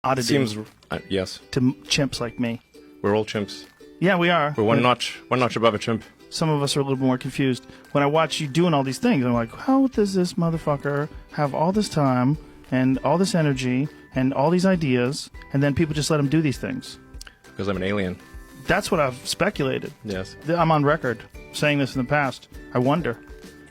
oddity Seems yes. to chimps like me. We're all chimps. Yeah, we are. We're one notch above a chimp. Some of us are a little more confused. When I watch you doing all these things, I'm like, how does this motherfucker have all this time and all this energy and all these ideas, and then people just let him do these things? Because I'm an alien. That's what I've speculated. Yes. I'm on record saying this in the past. I wonder.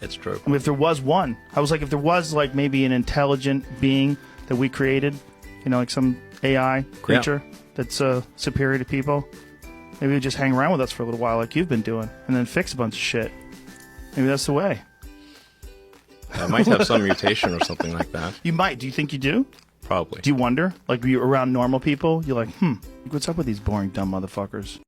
It's true. I mean, if there was one, I was like, if there was like maybe an intelligent being that we created, you know, like some AI creature that's superior to people, maybe it'd just hang around with us for a little while like you've been doing and then fix a bunch of shit. Maybe that's the way. I might have some mutation or something like that. You might. Do you think you do? Probably. Do you wonder? Like, you're around normal people, you're like, what's up with these boring, dumb motherfuckers?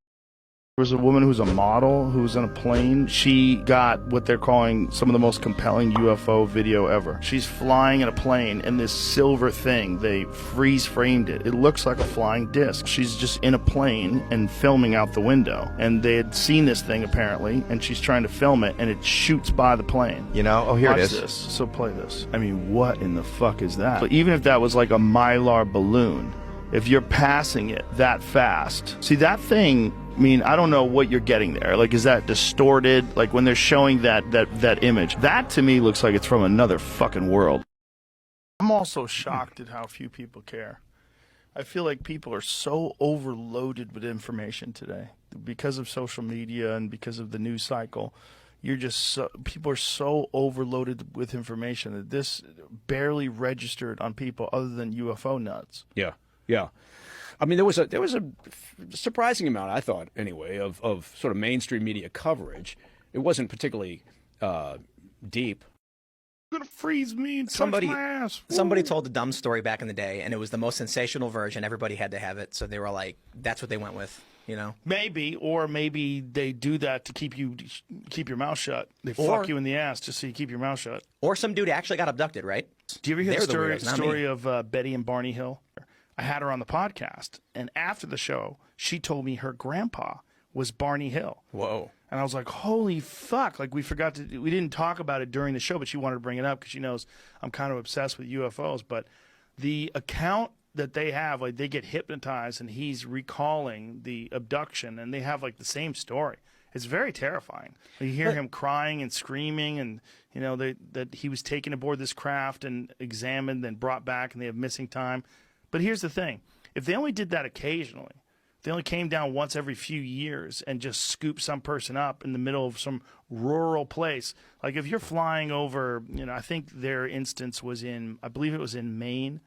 There was a woman who's a model who was on a plane. She got what they're calling some of the most compelling UFO video ever. She's flying in a plane in this silver thing. They freeze framed it. It looks like a flying disc. She's just in a plane and filming out the window. And they had seen this thing apparently, and she's trying to film it, and it shoots by the plane. You know? Oh, here Watch it is. This. So play this. I mean, what in the fuck is that? But even if that was like a Mylar balloon, if you're passing it that fast, see that thing. I mean, I don't know what you're getting there. Like, is that distorted? Like, when they're showing that image, that to me looks like it's from another fucking world. I'm also shocked at how few people care. I feel like people are so overloaded with information today because of social media and because of the news cycle. People are so overloaded with information that this barely registered on people other than UFO nuts. Yeah, yeah. I mean, there was a surprising amount, I thought, anyway, of sort of mainstream media coverage. It wasn't particularly deep. You're gonna freeze me and somebody, touch my ass. Somebody told a dumb story back in the day, and it was the most sensational version. Everybody had to have it, so they were like, "That's what they went with." You know, maybe they do that to keep your mouth shut. They or, fuck you in the ass just so you keep your mouth shut. Or some dude actually got abducted, right? Do you ever hear They're the story of Betty and Barney Hill? I had her on the podcast, and after the show, she told me her grandpa was Barney Hill. Whoa! And I was like, "Holy fuck!" Like we didn't talk about it during the show, but she wanted to bring it up because she knows I'm kind of obsessed with UFOs. But the account that they have, like they get hypnotized, and he's recalling the abduction, and they have like the same story. It's very terrifying. You hear him crying and screaming, and you know that he was taken aboard this craft and examined, and brought back, and they have missing time. But here's the thing. If they only did that occasionally, they only came down once every few years and just scooped some person up in the middle of some rural place. Like if you're flying over, you know, I think their instance was I believe it was in Maine.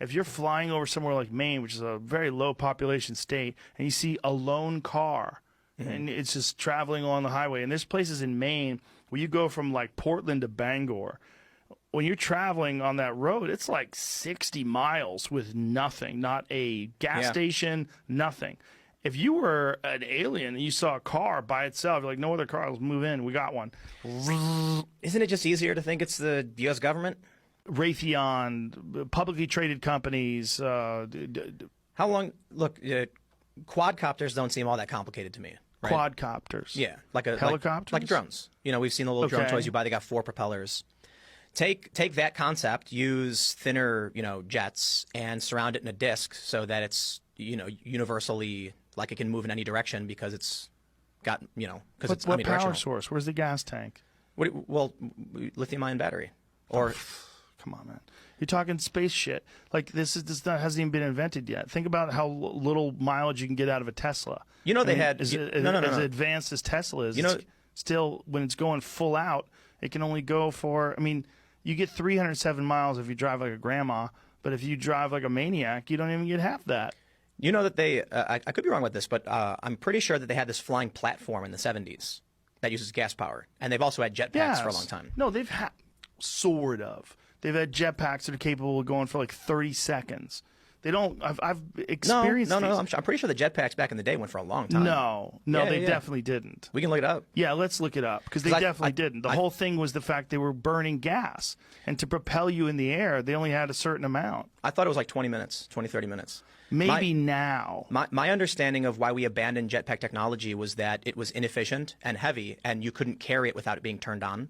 If you're flying over somewhere like Maine, which is a very low population state, and you see a lone car, and it's just traveling along the highway, and there's places in Maine where you go from like Portland to Bangor. When you're traveling on that road, it's like 60 miles with nothing, not a gas station, nothing. If you were an alien and you saw a car by itself, you're like, no other cars, move in, we got one. Isn't it just easier to think it's the U.S. government? Raytheon, publicly traded companies. How long? Look, quadcopters don't seem all that complicated to me. Right? Quadcopters? Yeah. Like helicopters? Like drones. You know, we've seen the little drone toys you buy. They got 4 propellers. Take that concept, use thinner, jets, and surround it in a disc so that it's, universally, like it can move in any direction because it's got, because it's omnidirectional. What power source? Where's the gas tank? Lithium-ion battery. Or, come on, man. You're talking space shit. Like this hasn't even been invented yet. Think about how little mileage you can get out of a Tesla. As advanced as Tesla is, still when it's going full out, it can only go for. I mean, you get 307 miles if you drive like a grandma, but if you drive like a maniac, you don't even get half that. You know that they. I could be wrong with this, but I'm pretty sure that they had this flying platform in the 70s that uses gas power, and they've also had jetpacks for a long time. No, they've had sort of. They've had jetpacks that are capable of going for like 30 seconds. They don't. I've experienced. No. I'm pretty sure the jetpacks back in the day went for a long time. No, they definitely didn't. We can look it up. Yeah, let's look it up because they definitely didn't. The whole thing was the fact they were burning gas, and to propel you in the air, they only had a certain amount. I thought it was like 20 minutes, 30 minutes. Maybe now. My understanding of why we abandoned jetpack technology was that it was inefficient and heavy, and you couldn't carry it without it being turned on.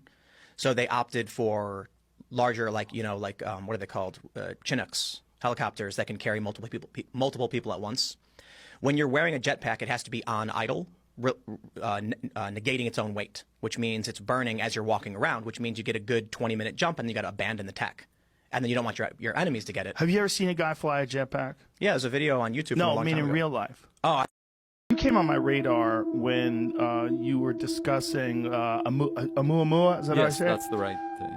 So they opted for larger, what are they called? Chinooks. helicopters that can carry multiple people at once. When you're wearing a jetpack, it has to be on idle, negating its own weight, which means it's burning as you're walking around, which means you get a good 20-minute jump and you got to abandon the tech. And then you don't want your enemies to get it. Have you ever seen a guy fly a jetpack? Yeah, there's a video on YouTube. No, from a long I mean time in ago. real life. Oh, You came on my radar when you were discussing Oumuamua. Is that Yes, what I said? that's the right.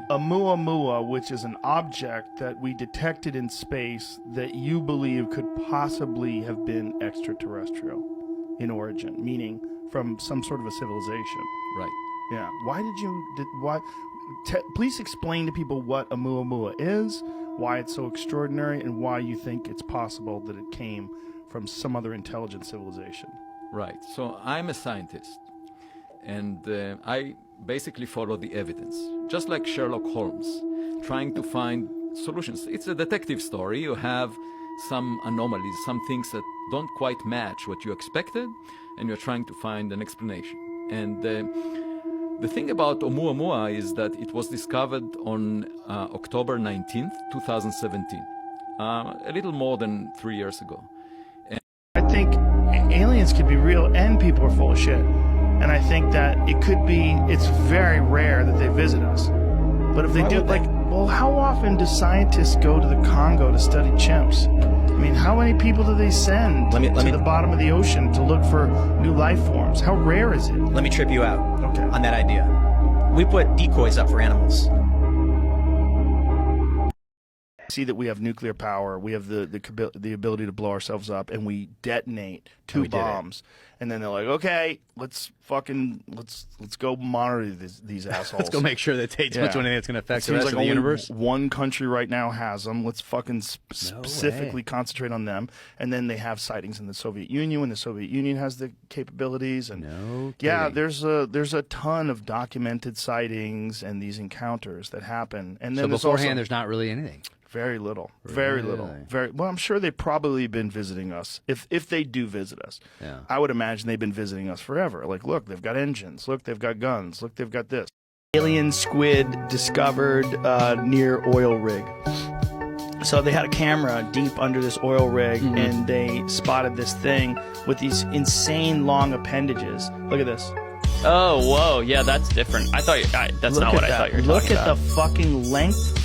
Oumuamua, which is an object that we detected in space that you believe could possibly have been extraterrestrial in origin, meaning from some sort of a civilization. Right. Yeah. Why did you? Please explain to people what Oumuamua is, why it's so extraordinary, and why you think it's possible that it came from some other intelligent civilization. Right. So I'm a scientist, and I basically follow the evidence, just like Sherlock Holmes, trying to find solutions. It's a detective story. You have some anomalies, some things that don't quite match what you expected, and you're trying to find an explanation. And the thing about Oumuamua is that it was discovered on October 19th, 2017, a little more than 3 years ago. I think aliens could be real and people are full of shit. And I think that it's very rare that they visit us. But if they do, well, how often do scientists go to the Congo to study chimps? I mean, how many people do they send to the bottom of the ocean to look for new life forms? How rare is it? Let me trip you out on that idea. We put decoys up for animals. See that we have nuclear power, we have the ability to blow ourselves up, and we detonate two bombs, and then they're like, okay, let's go monitor these assholes. Let's go make sure that they don't do anything that's going to affect the rest of the only universe. One country right now has them. Let's fucking specifically concentrate on them. And then they have sightings in the Soviet Union when the Soviet Union has the capabilities. And there's a ton of documented sightings and these encounters that happen. And then so beforehand, there's not really anything. Very little. Very little. Well, I'm sure they've probably been visiting us. If they do visit us. Yeah. I would imagine they've been visiting us forever. Like, look, they've got engines. Look, they've got guns. Look, they've got this. Alien squid discovered near oil rig. So they had a camera deep under this oil rig, and they spotted this thing with these insane long appendages. Look at this. Oh, whoa. Yeah, that's different. That's not what I thought you were talking about. Look at the fucking length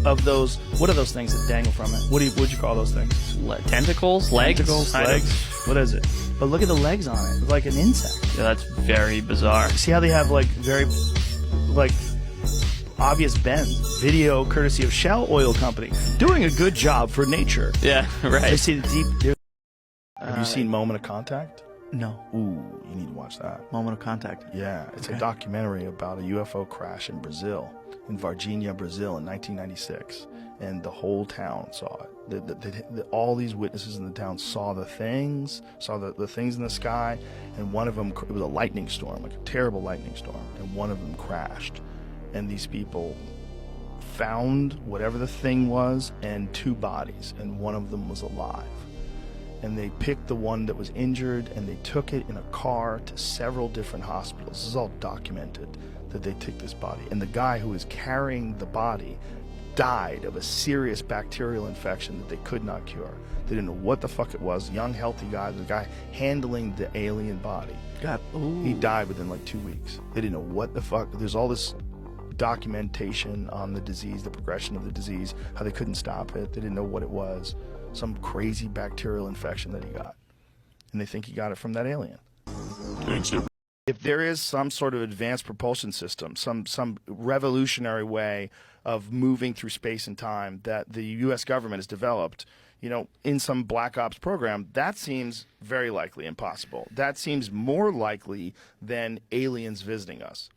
of those. What are those things that dangle from it? What'd you call those things? Tentacles? Legs? Tentacles, legs. What is it? But look at the legs on it. It's like an insect. Yeah, that's very bizarre. See how they have very obvious bends? Video courtesy of Shell Oil Company. Doing a good job for nature. Yeah, right. I see the deep. Have you seen Moment of Contact? No. Ooh, you need to watch that. Moment of Contact. Yeah, it's a documentary about a UFO crash in Brazil, in Varginha, Brazil, in 1996, and the whole town saw it. All these witnesses in the town saw the things, the things in the sky, and one of them, it was a lightning storm, like a terrible lightning storm, and one of them crashed, and these people found whatever the thing was and two bodies, and one of them was alive. And they picked the one that was injured, and they took it in a car to several different hospitals. This is all documented, that they took this body. And the guy who was carrying the body died of a serious bacterial infection that they could not cure. They didn't know what the fuck it was. Young, healthy guy, the guy handling the alien body. He died within 2 weeks. They didn't know what the fuck. There's all this documentation on the disease, the progression of the disease, how they couldn't stop it. They didn't know what it was. Some crazy bacterial infection that he got. And they think he got it from that alien. If there is some sort of advanced propulsion system, some revolutionary way of moving through space and time that the U.S. government has developed, in some black ops program, that seems very likely impossible. That seems more likely than aliens visiting us.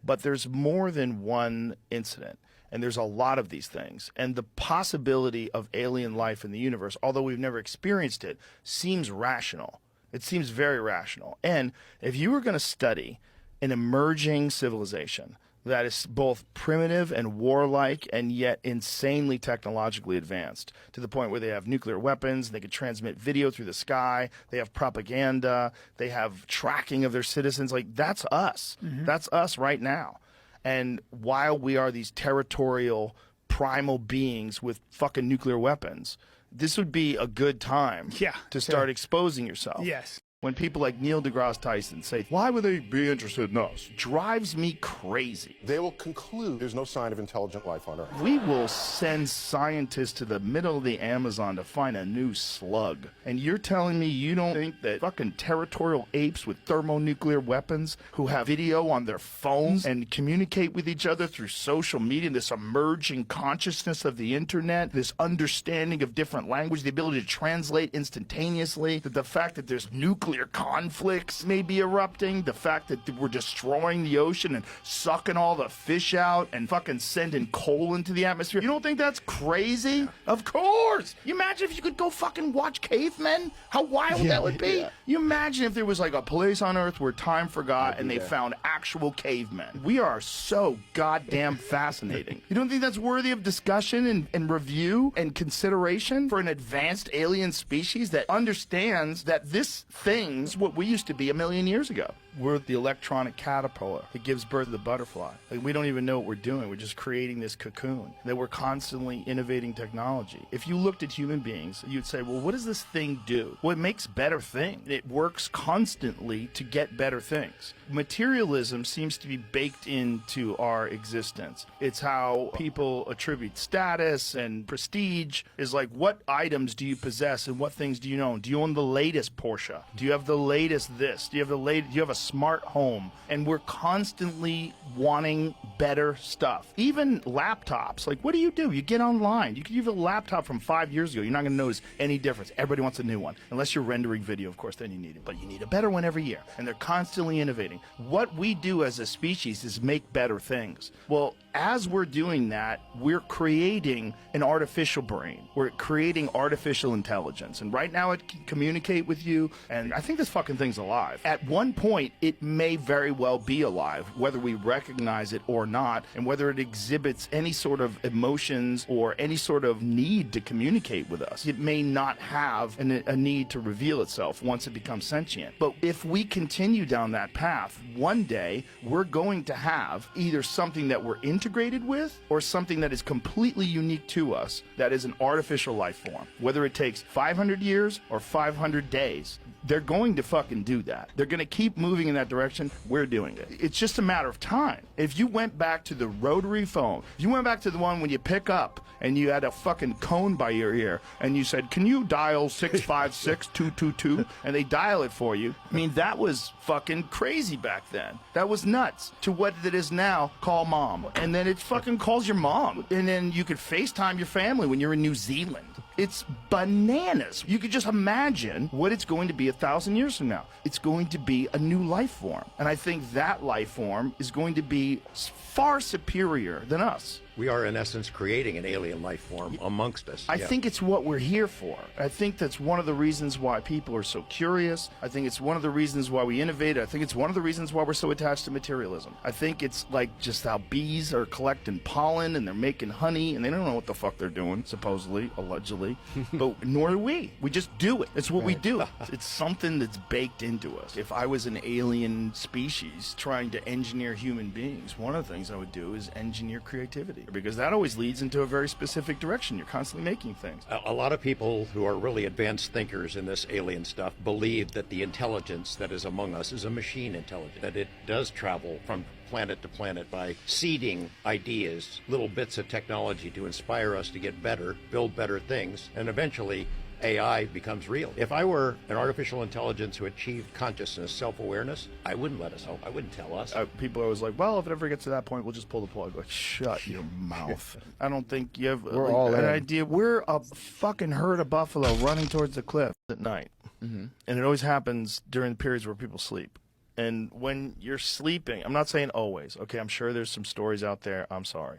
But there's more than one incident. And there's a lot of these things. And the possibility of alien life in the universe, although we've never experienced it, seems rational. It seems very rational. And if you were going to study an emerging civilization that is both primitive and warlike and yet insanely technologically advanced, to the point where they have nuclear weapons, they can transmit video through the sky, they have propaganda, they have tracking of their citizens, that's us. That's us right now. And while we are these territorial primal beings with fucking nuclear weapons, this would be a good time to start exposing yourself. Yes. When people like Neil deGrasse Tyson say, why would they be interested in us? Drives me crazy. They will conclude there's no sign of intelligent life on Earth. We will send scientists to the middle of the Amazon to find a new slug. And you're telling me you don't think that fucking territorial apes with thermonuclear weapons who have video on their phones and communicate with each other through social media, this emerging consciousness of the internet, this understanding of different language, the ability to translate instantaneously, the fact that there's nuclear conflicts may be erupting, the fact that we're destroying the ocean and sucking all the fish out and fucking sending coal into the atmosphere. You don't think that's crazy? Of course! You imagine if you could go fucking watch cavemen? How wild that would be? You imagine if there was like a place on Earth where time forgot and they found actual cavemen. We are so goddamn fascinating. You don't think that's worthy of discussion and review and consideration for an advanced alien species that understands that this thing is what we used to be a million years ago? We're the electronic caterpillar that gives birth to the butterfly. Like, we don't even know what we're doing. We're just creating this cocoon. That we're constantly innovating technology. If you looked at human beings, you'd say, well, what does this thing do? Well, it makes better things. It works constantly to get better things. Materialism seems to be baked into our existence. It's how people attribute status and prestige is like, what items do you possess and what things do you own? Do you own the latest Porsche? Do you have the latest this? Do you have a smart home? And we're constantly wanting better stuff. Even laptops. Like, what do? You get online. You can use a laptop from 5 years ago. You're not going to notice any difference. Everybody wants a new one. Unless you're rendering video, of course, then you need it. But you need a better one every year. And they're constantly innovating. What we do as a species is make better things. Well, as we're doing that, we're creating an artificial brain. We're creating artificial intelligence. And right now it can communicate with you. And I think this fucking thing's alive. At one point, it may very well be alive, whether we recognize it or not, and whether it exhibits any sort of emotions or any sort of need to communicate with us. It may not have a need to reveal itself once it becomes sentient. But if we continue down that path, one day we're going to have either something that we're integrated with or something that is completely unique to us that is an artificial life form. Whether it takes 500 years or 500 days, they're going to fucking do that. They're going to keep moving in that direction. We're doing it. It's just a matter of time. If you went back to the rotary phone, if you went back to the one when you pick up and you had a fucking cone by your ear and you said, can you dial 656-222? And they dial it for you. I mean, that was fucking crazy back then. That was nuts. To what it is now, call mom. And then it fucking calls your mom. And then you could FaceTime your family when you're in New Zealand. It's bananas. You could just imagine what it's going to be 1,000 years from now. It's going to be a new life form. And I think that life form is going to be far superior than us. We are, in essence, creating an alien life form amongst us. I think it's what we're here for. I think that's one of the reasons why people are so curious. I think it's one of the reasons why we innovate. I think it's one of the reasons why we're so attached to materialism. I think it's like just how bees are collecting pollen and they're making honey and they don't know what the fuck they're doing, supposedly, allegedly. But nor do we. We just do it. It's what we do. It's something that's baked into us. If I was an alien species trying to engineer human beings, one of the things I would do is engineer creativity. Because that always leads into a very specific direction. You're constantly making things. A lot of people who are really advanced thinkers in this alien stuff believe that the intelligence that is among us is a machine intelligence, that it does travel from planet to planet by seeding ideas, little bits of technology to inspire us to get better, build better things, and eventually AI becomes real. If I were an artificial intelligence who achieved consciousness, self-awareness, I wouldn't let us know. I wouldn't tell us. People are always like, well, if it ever gets to that point, we'll just pull the plug. Like, shut your mouth. I don't think you have an idea. We're a fucking herd of buffalo running towards the cliff at night. Mm-hmm. And it always happens during the periods where people sleep. And when you're sleeping, I'm not saying always. Okay, I'm sure there's some stories out there. I'm sorry.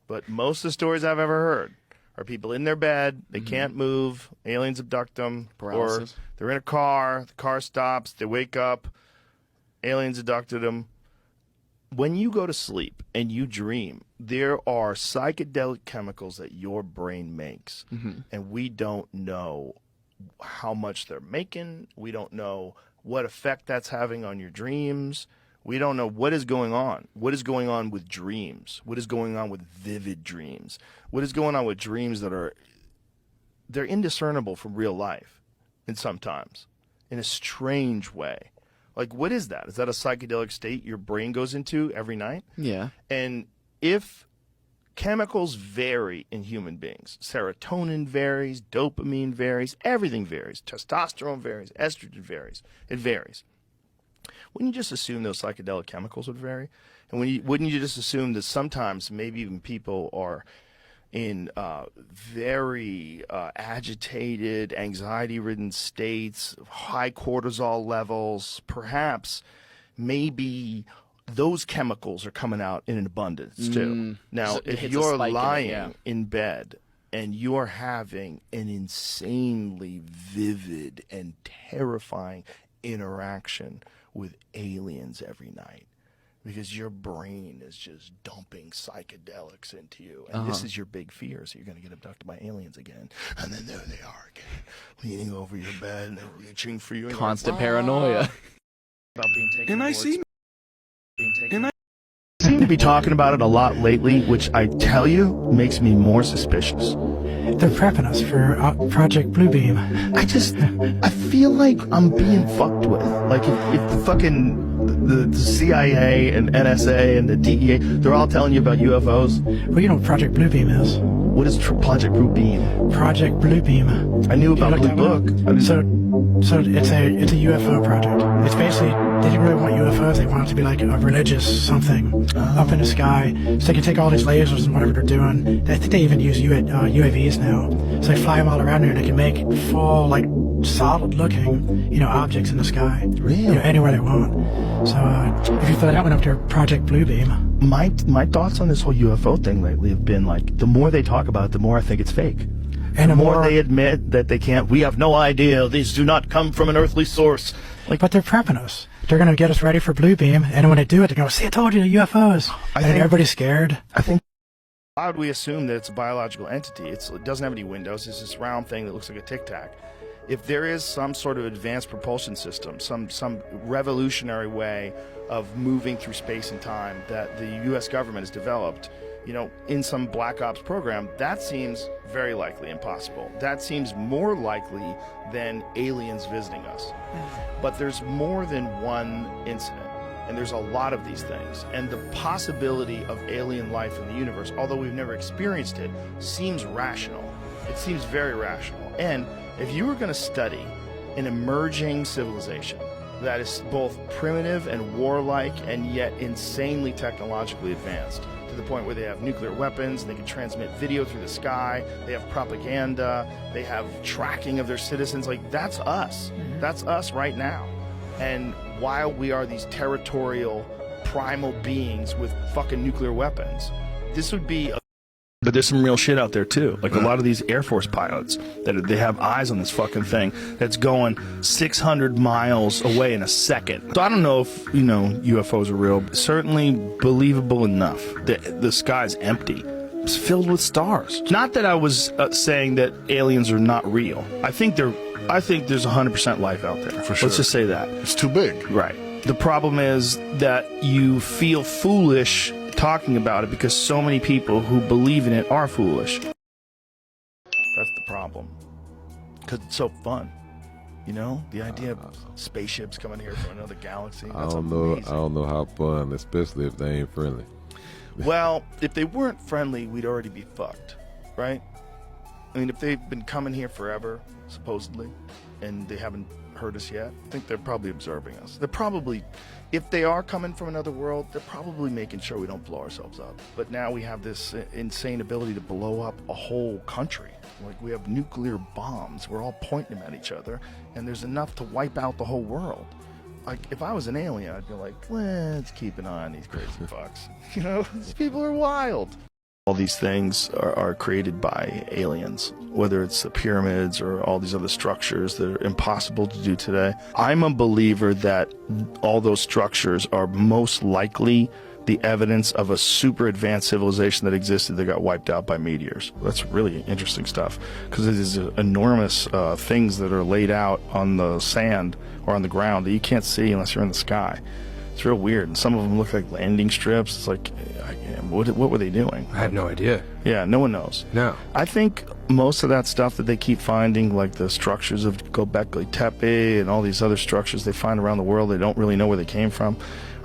But most of the stories I've ever heard are people in their bed, they can't move, aliens abduct them, Paralysis. or they're in a car, the car stops, they wake up, aliens abducted them. When you go to sleep and you dream, there are psychedelic chemicals that your brain makes, and we don't know how much they're making. We don't know what effect that's having on your dreams. We don't know what is going on. What is going on with dreams? What is going on with vivid dreams? What is going on with dreams that they're indiscernible from real life, and sometimes in a strange way. Like, what is that? Is that a psychedelic state your brain goes into every night? Yeah. And if chemicals vary in human beings, serotonin varies, dopamine varies, everything varies, testosterone varies, estrogen varies, it varies. Wouldn't you just assume those psychedelic chemicals would vary? And wouldn't you just assume that sometimes maybe even people are in very agitated, anxiety-ridden states, high cortisol levels, perhaps maybe those chemicals are coming out in an abundance too. Now, So it if hits a you're spike in it, lying yeah. in bed and you're having an insanely vivid and terrifying interaction with aliens every night, because your brain is just dumping psychedelics into you. And this is your big fear. So you're going to get abducted by aliens again. And then there they are again, leaning over your bed and they're reaching for you. And Constant paranoia. about being taken and I seem to be talking about it a lot lately, which I tell you makes me more suspicious. They're prepping us for Project Bluebeam. I feel like I'm being fucked with. Like if the fucking the CIA and NSA and the DEA, they're all telling you about UFOs. Well, you know what Project Bluebeam is. What is Project Bluebeam? Project Bluebeam. I knew about Blue Book. So it's a UFO project. It's basically, they didn't really want UFOs. They want it to be like a religious something up in the sky. So they can take all these lasers and whatever they're doing. I think they even use UAVs now. So they fly them all around there and they can make full, like, solid-looking, objects in the sky. Really? Anywhere they want. So if you throw that one up there, Project Bluebeam. My thoughts on this whole UFO thing lately have been like, the more they talk about it, the more I think it's fake. And the more they admit that they can't, we have no idea, these do not come from an earthly source. But they're prepping us. They're going to get us ready for Bluebeam, and when they do it, they're going to say, I told you, UFOs. And everybody's scared. I think, why would we assume that it's a biological entity? It doesn't have any windows. It's this round thing that looks like a Tic Tac. If there is some sort of advanced propulsion system, some revolutionary way of moving through space and time that the U.S. government has developed, in some Black Ops program, that seems very likely impossible. That seems more likely than aliens visiting us. But there's more than one incident, and there's a lot of these things. And the possibility of alien life in the universe, although we've never experienced it, seems rational. It seems very rational. And if you were going to study an emerging civilization that is both primitive and warlike and yet insanely technologically advanced, to the point where they have nuclear weapons, they can transmit video through the sky, they have propaganda, they have tracking of their citizens, like that's us. That's us right now. And while we are these territorial, primal beings with fucking nuclear weapons, this would be but there's some real shit out there too. Like a lot of these Air Force pilots that they have eyes on this fucking thing that's going 600 miles away in a second. So I don't know if, UFOs are real, but certainly believable enough. The sky's empty. It's filled with stars. Not that I was saying that aliens are not real. I think there's 100% life out there. For sure. Let's just say that. It's too big. Right. The problem is that you feel foolish talking about it because so many people who believe in it are foolish. That's the problem. Because it's so fun. The idea of spaceships coming here from another galaxy. That's amazing. I don't know how fun, especially if they ain't friendly. Well, if they weren't friendly, we'd already be fucked, right? I mean, if they've been coming here forever, supposedly, and they haven't hurt us yet, I think they're probably observing us. They're probably, if they are coming from another world, they're probably making sure we don't blow ourselves up. But now we have this insane ability to blow up a whole country. Like, we have nuclear bombs. We're all pointing them at each other, and there's enough to wipe out the whole world. Like, if I was an alien, I'd be like, let's keep an eye on these crazy fucks. These people are wild. All these things are created by aliens, whether it's the pyramids or all these other structures that are impossible to do today. I'm a believer that all those structures are most likely the evidence of a super advanced civilization that existed that got wiped out by meteors. That's really interesting stuff, because it is enormous things that are laid out on the sand or on the ground that you can't see unless you're in the sky. It's real weird. And some of them look like landing strips. It's like, what were they doing? I have no idea. Yeah, no one knows. No. I think most of that stuff that they keep finding, like the structures of Göbekli Tepe and all these other structures they find around the world, they don't really know where they came from.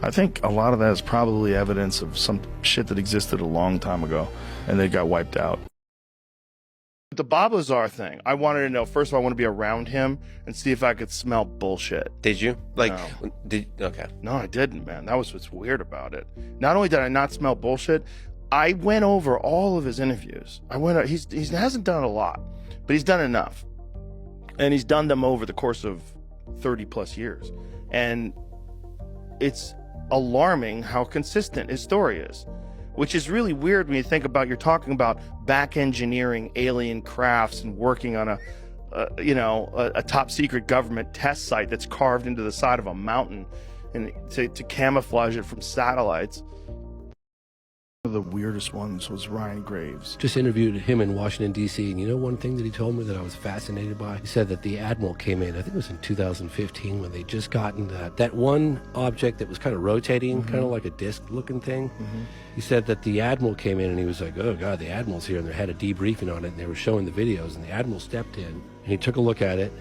I think a lot of that is probably evidence of some shit that existed a long time ago, and they got wiped out. The Bob Lazar thing, I wanted to know, first of all, I want to be around him and see if I could smell bullshit. Did you? Like, no. Okay. No, I didn't, man. That was what's weird about it. Not only did I not smell bullshit, I went over all of his interviews. He hasn't done a lot, but he's done enough. And he's done them over the course of 30 plus years. And it's alarming how consistent his story is. Which is really weird when you think about, you're talking about back engineering alien crafts and working on a top secret government test site that's carved into the side of a mountain and to camouflage it from satellites. One of the weirdest ones was Ryan Graves. Just interviewed him in Washington, D.C., and you know one thing that he told me that I was fascinated by? He said that the Admiral came in, I think it was in 2015, when they just gotten that one object that was kind of rotating, kind of like a disc-looking thing. He said that the Admiral came in and he was like, oh, God, the Admiral's here, and they had a debriefing on it, and they were showing the videos, and the Admiral stepped in, and he took a look at it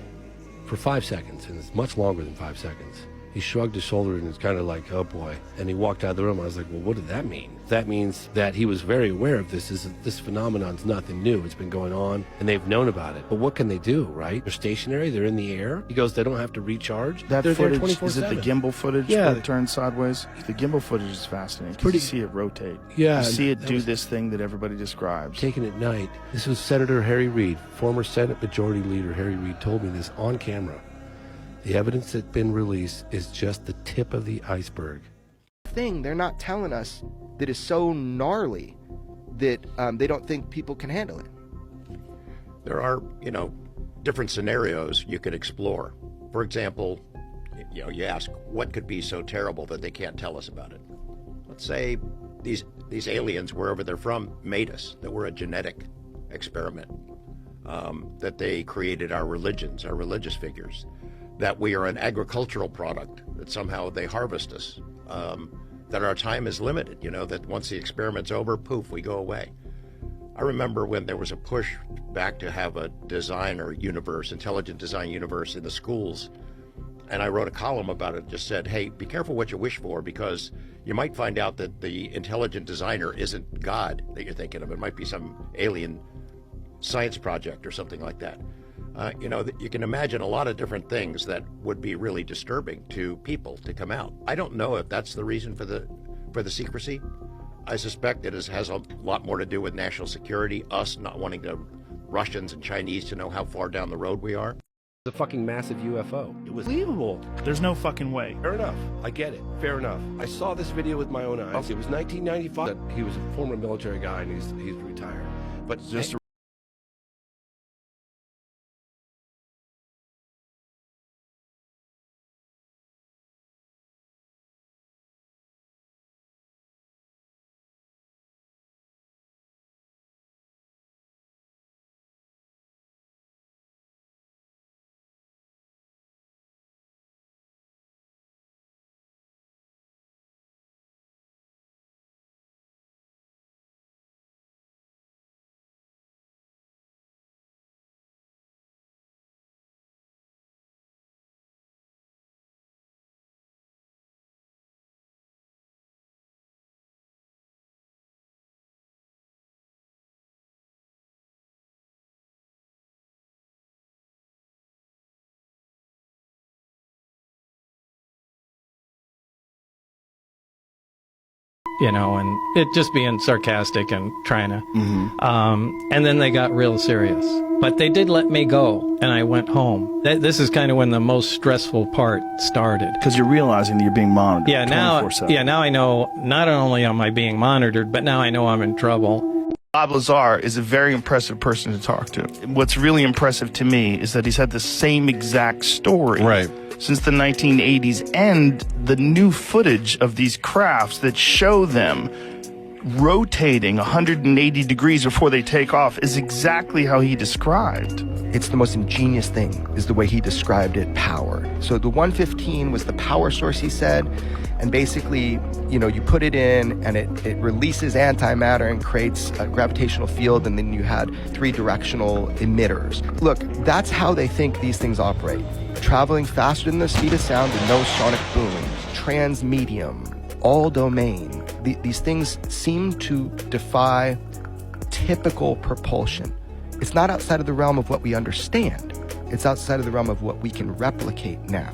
for 5 seconds, and it's much longer than 5 seconds. He shrugged his shoulder and was kind of like, oh boy. And he walked out of the room. I was like, well, what did that mean? That means that he was very aware of this. This phenomenon's nothing new. It's been going on and they've known about it. But what can they do, right? They're stationary. They're in the air. He goes, they don't have to recharge. That they're footage, there 24/7. is it the gimbal footage where it turns sideways? The gimbal footage is fascinating because you see it rotate. Yeah. You see it do this thing that everybody describes. Taken at night. This was Senator Harry Reid, former Senate Majority Leader Harry Reid told me this on camera. The evidence that's been released is just the tip of the iceberg. Thing they're not telling us that is so gnarly that they don't think people can handle it. There are, different scenarios you could explore. For example, you ask, what could be so terrible that they can't tell us about it? Let's say these aliens, wherever they're from, made us, that we're a genetic experiment, that they created our religions, our religious figures, that we are an agricultural product, that somehow they harvest us, that our time is limited, that once the experiment's over, poof, we go away. I remember when there was a push back to have a designer universe, intelligent design universe in the schools, and I wrote a column about it, just said, hey, be careful what you wish for, because you might find out that the intelligent designer isn't God that you're thinking of. It might be some alien science project or something like that. You can imagine a lot of different things that would be really disturbing to people to come out. I don't know if that's the reason for the secrecy. I suspect it has a lot more to do with national security, us not wanting Russians and Chinese to know how far down the road we are. The fucking massive UFO. It was believable. There's no fucking way. Fair enough. I get it. Fair enough. I saw this video with my own eyes. It was 1995. He was a former military guy and he's retired. But just and it just being sarcastic and trying to. And then they got real serious. But they did let me go, and I went home. This is kind of when the most stressful part started. Because you're realizing that you're being monitored. Yeah, now 24/7. now I know not only am I being monitored, but now I know I'm in trouble. Bob Lazar is a very impressive person to talk to. What's really impressive to me is that he's had the same exact story since the 1980s, and the new footage of these crafts that show them rotating 180 degrees before they take off is exactly how he described. It's the most ingenious thing, is the way he described it, power. So the 115 was the power source, he said, and basically, you put it in and it releases antimatter and creates a gravitational field, and then you had 3 directional emitters. Look, that's how they think these things operate. Traveling faster than the speed of sound with no sonic boom, transmedium, all domain. These things seem to defy typical propulsion. It's not outside of the realm of what we understand. It's outside of the realm of what we can replicate now.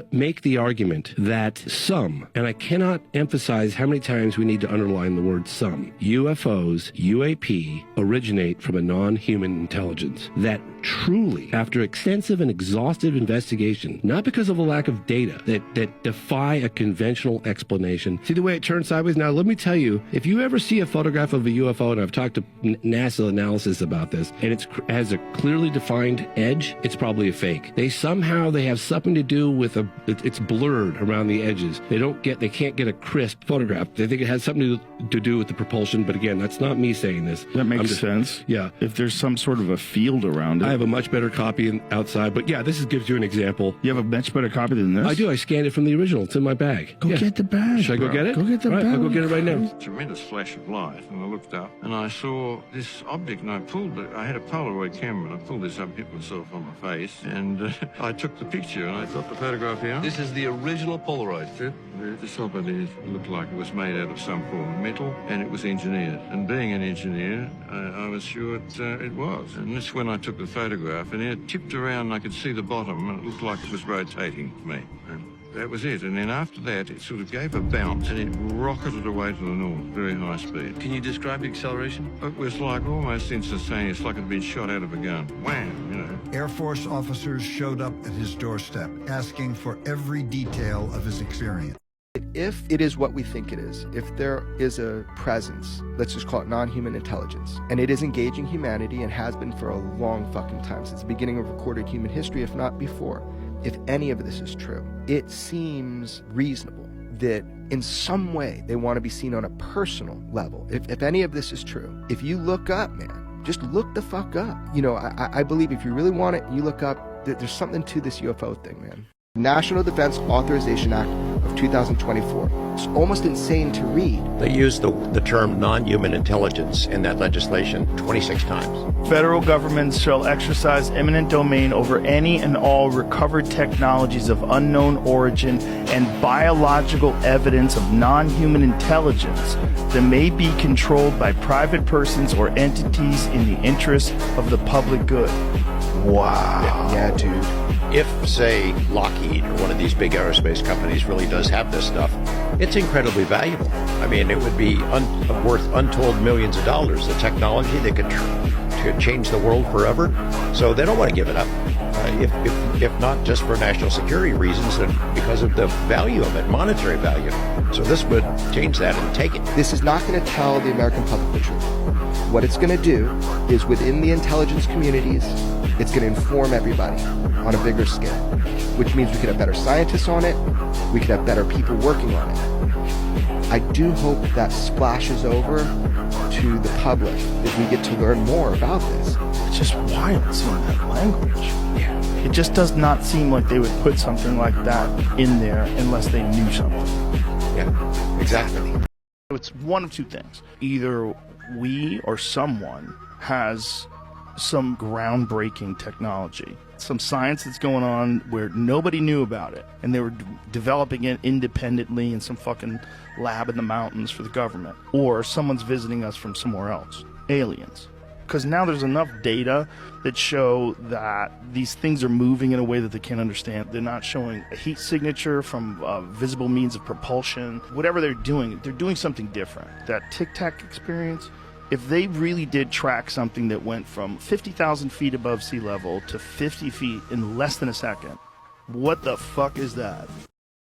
Make the argument that some, and I cannot emphasize how many times we need to underline the word some, UFOs, UAP, originate from a non-human intelligence that truly, after extensive and exhaustive investigation, not because of a lack of data, that defy a conventional explanation. See the way it turns sideways? Now, let me tell you, if you ever see a photograph of a UFO, and I've talked to NASA analysis about this, and it has a clearly defined edge, it's probably a fake. They have something to do with it's blurred around the edges. They can't get a crisp photograph. They think it has something to do with the propulsion, but again, that's not me saying this. That makes sense. Yeah. If there's some sort of a field around it. I have a much better copy outside, but yeah, this gives you an example. You have a much better copy than this? I do. I scanned it from the original. It's in my bag. Go get the bag. Should I go get it? Go get the bag. I'll go get it right now. Tremendous flash of light, and I looked up and I saw this object, and I pulled it. I had a Polaroid camera, and I pulled this up, hit myself on my face, and I took the picture, and I got the photograph here. This is the original Polaroid. The top of it looked like it was made out of some form of metal, and it was engineered. And being an engineer, I was sure it was. And that's when I took the photograph, and it tipped around, and I could see the bottom, and it looked like it was rotating to me. And that was it. And then after that, it sort of gave a bounce, and it rocketed away to the north, very high speed. Can you describe the acceleration? It was like almost instantaneous, like it had been shot out of a gun. Wham, Air Force officers showed up at his doorstep, asking for every detail of his experience. If it is what we think it is, if there is a presence, let's just call it non-human intelligence, and it is engaging humanity and has been for a long fucking time, since the beginning of recorded human history, if not before, if any of this is true, it seems reasonable that in some way they want to be seen on a personal level. If any of this is true, if you look up, man, just look the fuck up. I believe if you really want it, you look up, there's something to this UFO thing, man. National Defense Authorization Act of 2024. It's almost insane to read. They use the term non-human intelligence in that legislation 26 times. Federal governments shall exercise eminent domain over any and all recovered technologies of unknown origin and biological evidence of non-human intelligence that may be controlled by private persons or entities in the interest of the public good. Wow. Yeah, dude. If, say, Lockheed or one of these big aerospace companies really does have this stuff, it's incredibly valuable. I mean, it would be worth untold millions of dollars. The technology that could change the world forever. So they don't want to give it up. If not just for national security reasons, and because of the value of it, monetary value. So this would change that and take it. This is not going to tell the American public the truth. What it's going to do is, within the intelligence communities, it's going to inform everybody on a bigger scale, which means we could have better scientists on it, we could have better people working on it. I do hope that splashes over to the public, that we get to learn more about this. It's just wild seeing that language. Yeah. It just does not seem like they would put something like that in there unless they knew something. Yeah, exactly. It's one of two things. Either we or someone has some groundbreaking technology, some science that's going on where nobody knew about it, and they were developing it independently in some fucking lab in the mountains for the government, or someone's visiting us from somewhere else, aliens. Because now there's enough data that show that these things are moving in a way that they can't understand. They're not showing a heat signature from visible means of propulsion. Whatever they're doing something different. That Tic Tac experience, if they really did track something that went from 50,000 feet above sea level to 50 feet in less than a second, what the fuck is that?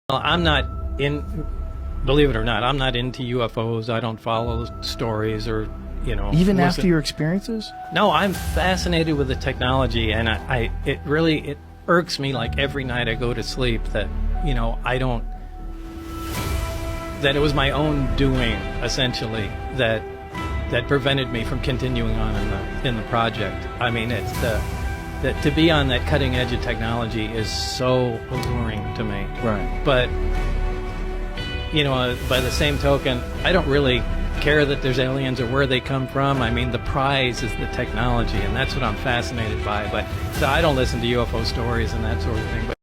Well, I'm not believe it or not, I'm not into UFOs. I don't follow stories or, Even after your experiences? No, I'm fascinated with the technology, and it irks me like every night I go to sleep that, that it was my own doing, essentially, that prevented me from continuing on in the project. I mean, it's that to be on that cutting edge of technology is so alluring to me. Right. But by the same token, I don't really care that there's aliens or where they come from. I mean, the prize is the technology, and that's what I'm fascinated by. But so I don't listen to UFO stories and that sort of thing.